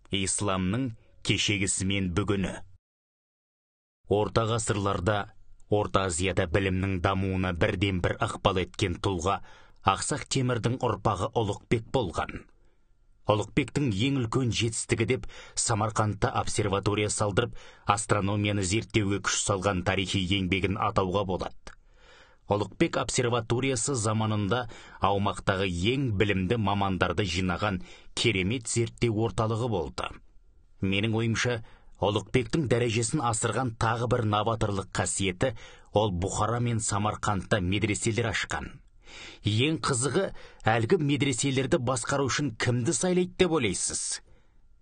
Исламның кешегісі мен бүгіні. Орта ғасырларда Орта Азияда білімнің дамуына бірден бір ықпал еткен тұлға Ақсақ Темірдің ұрпағы Ұлықбек болған. Ұлықбектің ең үлкен жетістігі деп Самарқандта обсерватория салдырып, астрономияны зерттеуге күш салған тарихи еңбегін атауға болады. Ұлықбек обсерваториясы заманында аумақтағы ең білімді мамандарды жинаған керемет зерттеу орталығы болды. Менің ойымша, Ұлықбектің дәрежесін асырған тағы бір новаторлық қасиеті ол Бұхара мен Самарқандта медреселер ашқан. Ең қызығы, әлгі медреселерді басқару үшін кімді сайлайды деп ойлайсыз?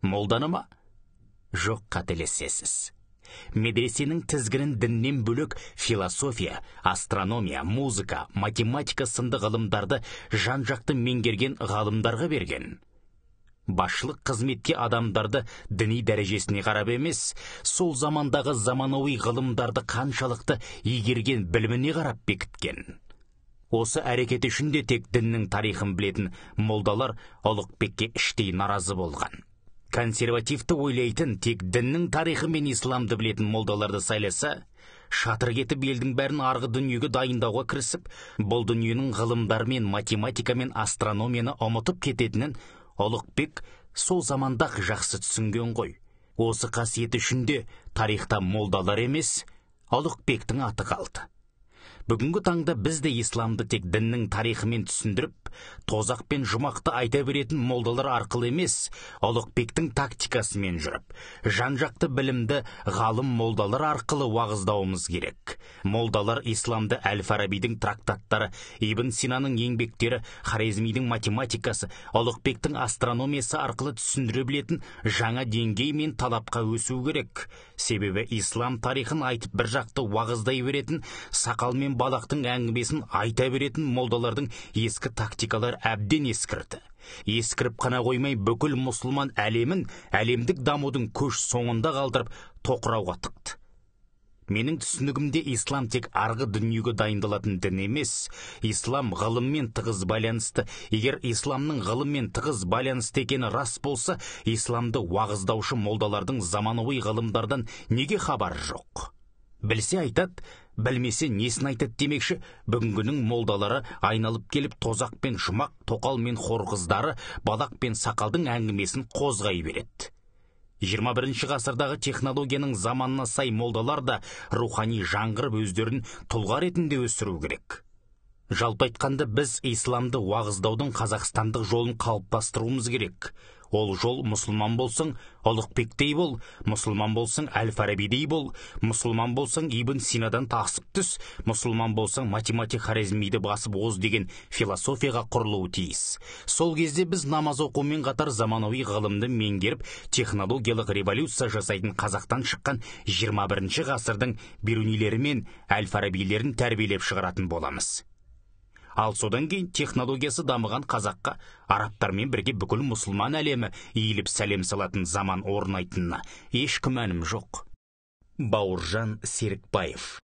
Молданы ма? Жоқ, қателесесіз. Медресенің тізгінін діннен бөлек философия, астрономия, музыка, математика сынды ғылымдарды жан-жақты меңгерген ғалымдарға берген. Басшылық қызметке адамдарды діни дәрежесіне қарап емес, сол замандағы заманауи ғылымдарды қаншалықты игерген біліміне қарап бекіткен. Осы әрекет үшін де тек діннің тарихын білетін молдалар Ұлықбекке іштей наразы болған. Консервативті ойлайтын, тек діннің тарихы мен исламды білетін молдаларды сайласа, шатыр кетіп елдің бәрін арғы дүниеге дайындауға кірісіп, бұл дүниенің ғылымдары мен математика мен астрономияны ұмытып кететінін Ұлықбек сол замандақ жақсы түсінген ғой. Осы қасиеті үшін де тарихта молдалар емес, Ұлықбектің аты қалды. Бүгінгі таңда бізде исламды тек діннің тарихымен түсіндіріп, тозақ пен жұмақты айта беретін молдалар арқылы емес, Ұлықбектің тактикасымен жүріп, жан-жақты білімді ғалым молдалар арқылы уағыздауымыз керек. Молдалар исламды Әл-Фарабидің трактаттары, Ибн Синаның еңбектері, Хорезмидің математикасы, Ұлықбектің астрономиясы арқылы түсіндіре білетін жаңа деңгей мен талапқа өсу керек. Себебі ислам тарихын айтып бір жақты уағыздай беретін, сақал мен балақтың әңгімесін айта беретін молдалардың ескі тактикалар әбден ескірді. Ескіріп қана қоймай, бүкіл мұсылман әлемін әлемдік дамудың көш соңында қалдырып тоқырауға тықты. Менің түсінігімде ислам тек арғы дүниеге дайындалатын дін емес, ислам ғылыммен тығыз байланысты. Егер исламның ғылыммен тығыз байланысты екені рас болса, исламды уағыздаушы молдалардың заманауи ғылымдардан неге хабар жоқ? Білсе айтады, білмесе несін айтады демекші, бүгінгінің молдалары айналып келіп тозақ пен жұмақ, тоқал мен хорғыздары, балақ пен сақалдың әңгімесін қозғай береді. 21 ғасырдағы технологияның заманына сай молдалар да рухани жаңғырып өздерін тұлға ретінде өсіру керек. Жалпы айтқанда біз исламды уағыздаудың қазақстандық жолын қалыптастыруымыз керек. Ол жол мұсылман болсаң, Ұлықбектей бол, мұсылман болсаң, Әл-Фарабидей бол, мұсылман болсаң, Ибн Синадан тасып түс, мұсылман болсаң, математик Хорезмиді басып оз деген философияға құрылуы тиіс. Сол кезде біз намаз оқумен қатар заманауи ғылымды меңгеріп, технологиялық революция жасайтын қазақтан шыққан 21 ғасырдың Бирунилері мен Әл-Фарабилерін тәрбиелеп шығаратын боламыз. Ал содан кейін технологиясы дамыған қазаққа арабтармен бірге бүкіл мұсылман әлемі иіліп сәлем салатын заман орнайтынына еш күмәнім жоқ. Бауыржан Серікбаев.